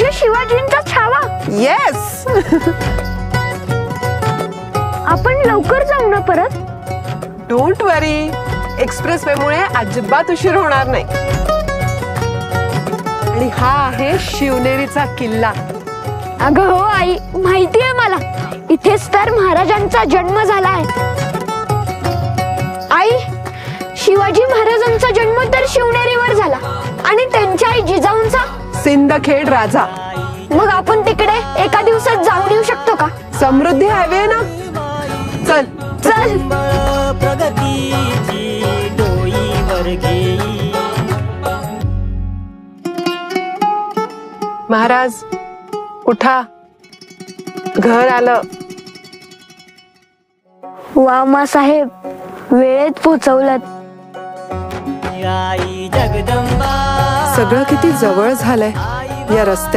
म्हणजे शिवाजींचा छावा. येस. आपण लवकर जाऊ ना परत? डोंट वरी, एक्सप्रेसवे मुळे अजिबात उशीर होणार नाही. आणि हा आहे शिवनेरीचा किल्ला. अगं हो आई, माहितीये मला, इथेच तर महाराजांचा जन्म झालाय. आई, शिवाजी महाराजांचा जन्म तर शिवनेरीवर झाला आणि त्यांच्या आई जिजाऊंचा सिंदखेड राजा. मग आपण तिकडे एका दिवसात जाऊन येऊ शकतो का? समृद्धी हायवे ना. चल चल. प्रगतीची डोईवर घेई. महाराज उठा, घर आलं. वा मा साहेब, वेळेत पोहोचवलात. आई जगदंबा सगळं किती जवळ झालंय या रस्त्यात.